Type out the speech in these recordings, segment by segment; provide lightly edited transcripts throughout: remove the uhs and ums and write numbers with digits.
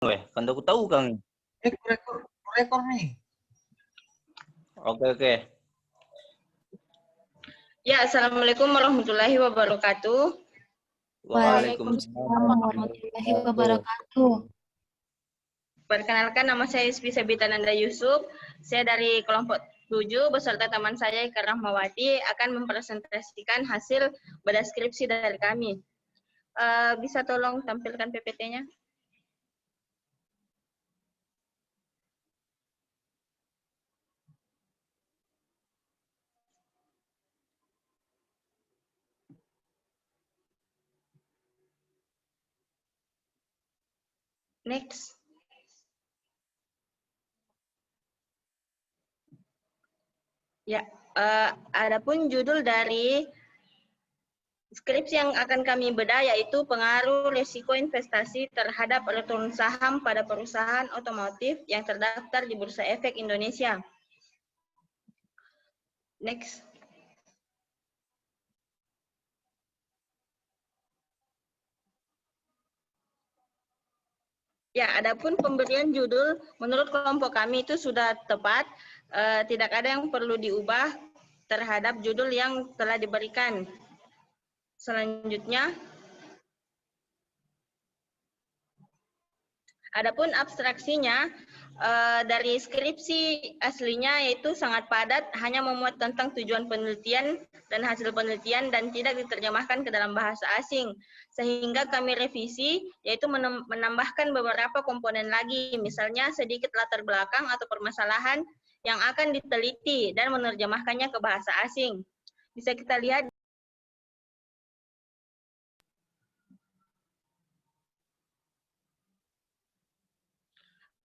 Kan aku tahu Kang. Rekor nih. Oke. Ya, Assalamualaikum warahmatullahi wabarakatuh. Waalaikumsalam warahmatullahi wabarakatuh. Perkenalkan, nama saya Isfi Sabitananda Yusuf. Saya dari kelompok 7 beserta teman saya Ika Rahmawati akan mempresentasikan hasil bedah skripsi dari kami. Bisa tolong tampilkan PPT-nya? Next. Ya, adapun judul dari skripsi yang akan kami bedah yaitu pengaruh risiko investasi terhadap return saham pada perusahaan otomotif yang terdaftar di Bursa Efek Indonesia. Next. Ya, adapun pemberian judul menurut kelompok kami itu sudah tepat, tidak ada yang perlu diubah terhadap judul yang telah diberikan. Selanjutnya, adapun abstraksinya dari skripsi aslinya yaitu sangat padat, hanya memuat tentang tujuan penelitian dan hasil penelitian dan tidak diterjemahkan ke dalam bahasa asing. Sehingga kami revisi yaitu menambahkan beberapa komponen lagi, misalnya sedikit latar belakang atau permasalahan yang akan diteliti dan menerjemahkannya ke bahasa asing. Bisa kita lihat.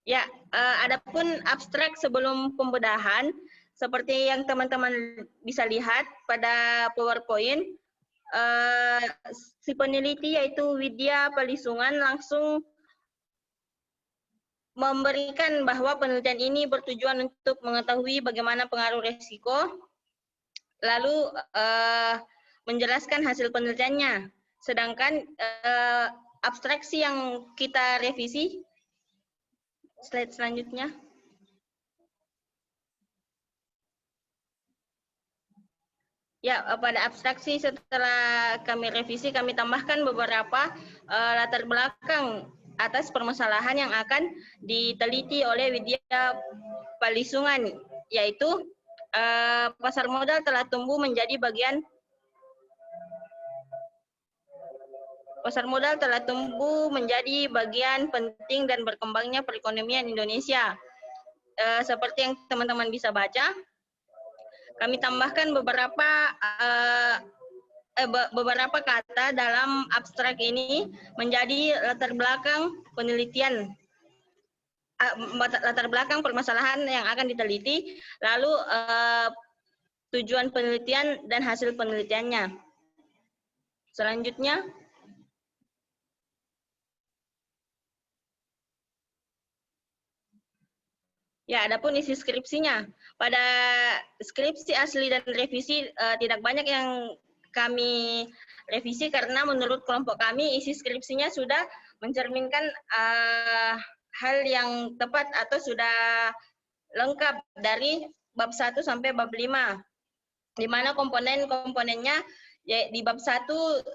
Ya, adapun abstrak sebelum pembedahan, seperti yang teman-teman bisa lihat pada PowerPoint, si peneliti yaitu Widya Palisungan langsung memberikan bahwa penelitian ini bertujuan untuk mengetahui bagaimana pengaruh risiko, lalu menjelaskan hasil penelitiannya. Sedangkan abstraksi yang kita revisi, slide selanjutnya. Ya, pada abstraksi setelah kami revisi, kami tambahkan beberapa latar belakang atas permasalahan yang akan diteliti oleh Widya Palisungan, yaitu pasar modal telah tumbuh menjadi bagian penting dan berkembangnya perekonomian Indonesia. Seperti yang teman-teman bisa baca, kami tambahkan beberapa kata dalam abstrak ini menjadi latar belakang penelitian, latar belakang permasalahan yang akan diteliti, lalu tujuan penelitian dan hasil penelitiannya. Selanjutnya. Ya, adapun isi skripsinya. Pada skripsi asli dan revisi tidak banyak yang kami revisi karena menurut kelompok kami isi skripsinya sudah mencerminkan hal yang tepat atau sudah lengkap dari bab 1 sampai bab 5. Di mana komponen-komponennya ya, di bab 1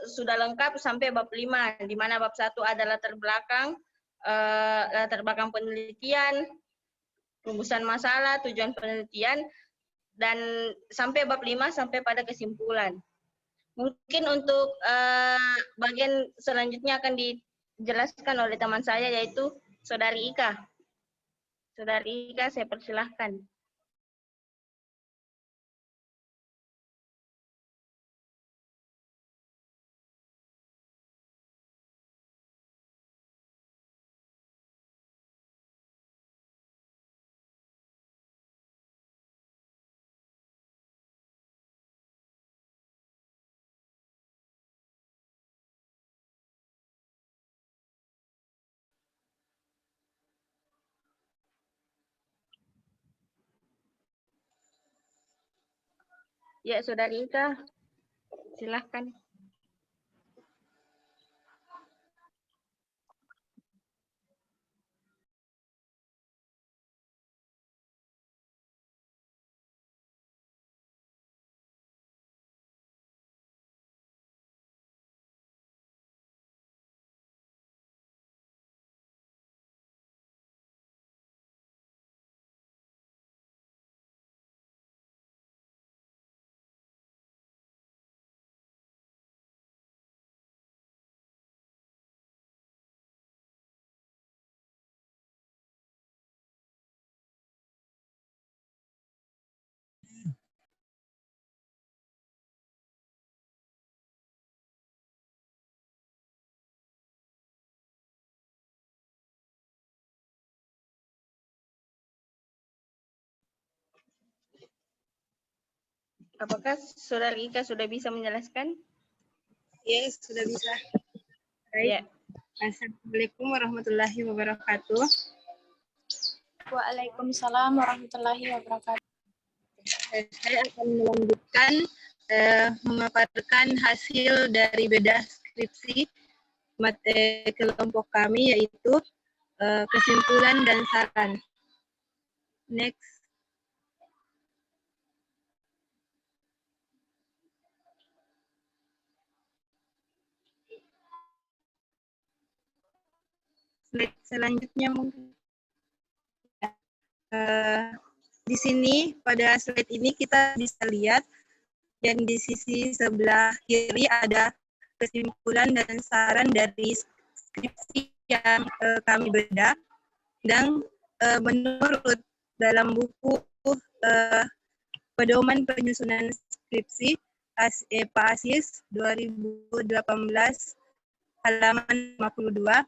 sudah lengkap sampai bab 5, di mana bab 1 ada latar belakang penelitian, rumusan masalah, tujuan penelitian, dan sampai bab 5 sampai pada kesimpulan. Mungkin untuk bagian selanjutnya akan dijelaskan oleh teman saya yaitu Saudari Ika. Saudari Ika, saya persilahkan. Ya, Saudari Ika, silahkan. Apakah Saudara Ika sudah bisa menjelaskan? Yes, sudah bisa. Ya. Baik. Assalamualaikum warahmatullahi wabarakatuh. Waalaikumsalam warahmatullahi wabarakatuh. Saya akan melanjutkan memaparkan hasil dari bedah skripsi materi kelompok kami, yaitu kesimpulan dan saran. Next. Slide selanjutnya mungkin. Di sini pada slide ini kita bisa lihat yang di sisi sebelah kiri ada kesimpulan dan saran dari skripsi yang kami bedah, dan menurut dalam buku Pedoman Penyusunan Skripsi Pak Asis 2018 halaman 52,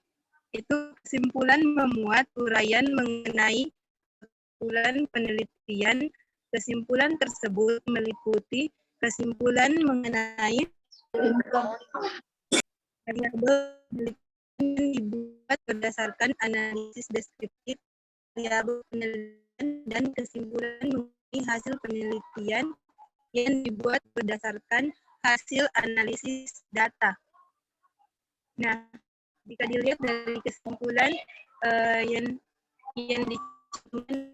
itu kesimpulan memuat uraian mengenai kesimpulan penelitian. Kesimpulan tersebut meliputi kesimpulan mengenai variabel penelitian dibuat berdasarkan analisis deskriptif variabel penelitian, dan kesimpulan mengenai hasil penelitian yang dibuat berdasarkan hasil analisis data. Nah, jika dilihat dari kesimpulan yang dicantumkan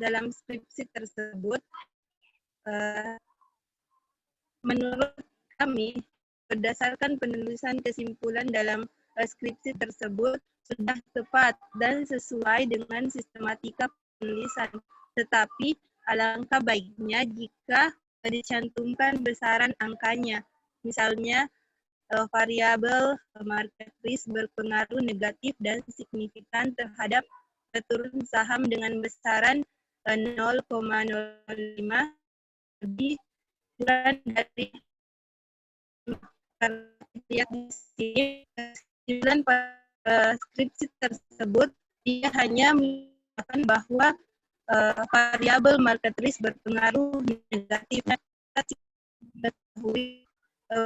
dalam skripsi tersebut, menurut kami, berdasarkan penulisan kesimpulan dalam skripsi tersebut sudah tepat dan sesuai dengan sistematika penulisan. Tetapi alangkah baiknya jika dicantumkan besaran angkanya. Misalnya, variabel market risk berpengaruh negatif dan signifikan terhadap turun saham dengan besaran 0,05 lebih kurang dari lihat di sini kesimpulan skripsi tersebut dia hanya mengatakan bahwa variabel market risk berpengaruh negatif. Kita mengetahui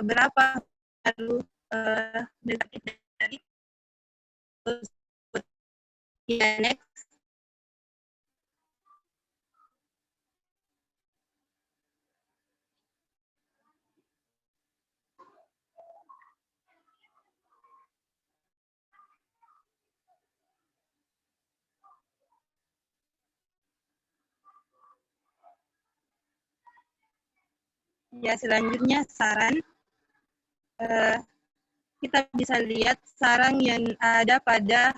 berapa pengaruh negatif dari tersebut. Ya, next. Ya, selanjutnya saran. Kita bisa lihat saran yang ada pada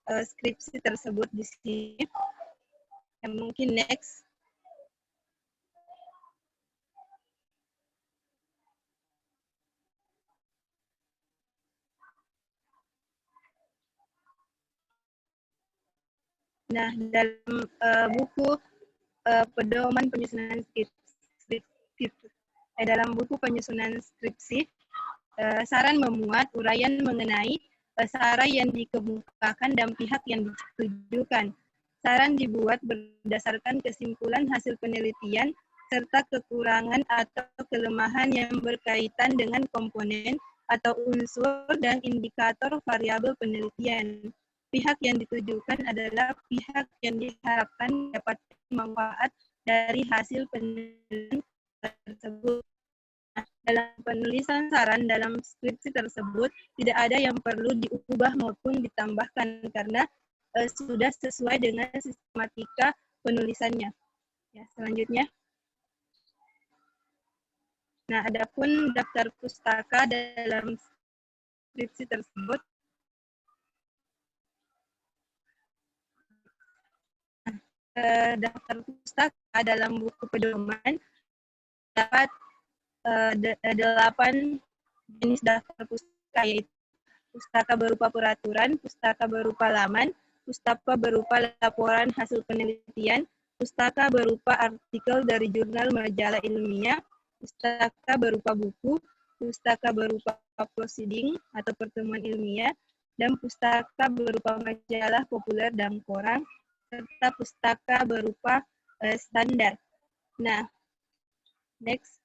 skripsi tersebut di sini. Yang mungkin next. Nah, dalam buku Pedoman Penyusunan Skripsi, dalam buku penyusunan skripsi, saran memuat uraian mengenai saran yang dikemukakan dan pihak yang ditujukan. Saran dibuat berdasarkan kesimpulan hasil penelitian serta kekurangan atau kelemahan yang berkaitan dengan komponen atau unsur dan indikator variabel penelitian. Pihak yang ditujukan adalah pihak yang diharapkan dapat manfaat dari hasil penelitian tersebut. Dalam penulisan saran dalam skripsi tersebut, tidak ada yang perlu diubah maupun ditambahkan karena sudah sesuai dengan sistematika penulisannya. Ya, selanjutnya. Nah, adapun daftar pustaka dalam skripsi tersebut, daftar pustaka dalam buku pedoman dapat 8 jenis daftar pustaka, yaitu pustaka berupa peraturan, pustaka berupa laman, pustaka berupa laporan hasil penelitian, pustaka berupa artikel dari jurnal majalah ilmiah, pustaka berupa buku, pustaka berupa proceeding atau pertemuan ilmiah, dan pustaka berupa majalah populer dan koran, serta pustaka berupa standar. Nah, Next.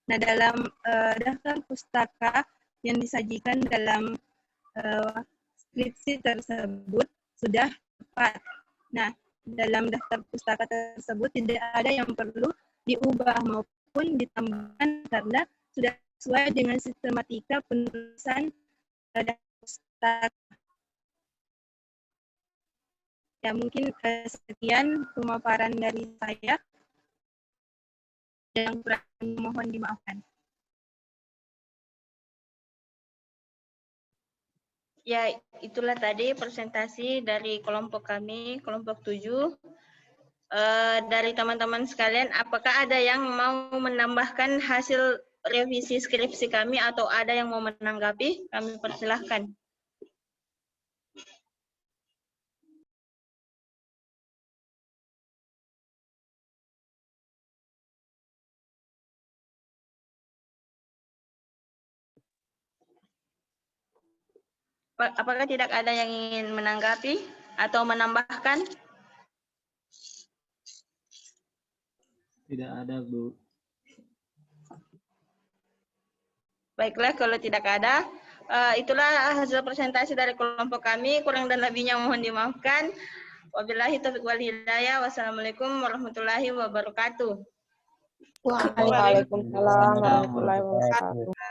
Nah, dalam daftar pustaka yang disajikan dalam skripsi tersebut sudah tepat. Nah, dalam daftar pustaka tersebut tidak ada yang perlu diubah maupun ditambahkan karena sudah sesuai dengan sistematika penulisan daftar pustaka. Ya, mungkin sekian pemaparan dari saya. Yang kurang mohon dimaafkan. Ya, itulah tadi presentasi dari kelompok kami, kelompok 7. Dari teman-teman sekalian, apakah ada yang mau menambahkan hasil revisi skripsi kami atau ada yang mau menanggapi? Kami persilahkan. Apakah tidak ada yang ingin menanggapi atau menambahkan? Tidak ada, Bu. Baiklah, kalau tidak ada, itulah hasil presentasi dari kelompok kami. Kurang dan lebihnya mohon dimaafkan. Wabillahi taufiq wal hidayah. Wassalamualaikum warahmatullahi wabarakatuh. Waalaikumsalam warahmatullahi wabarakatuh.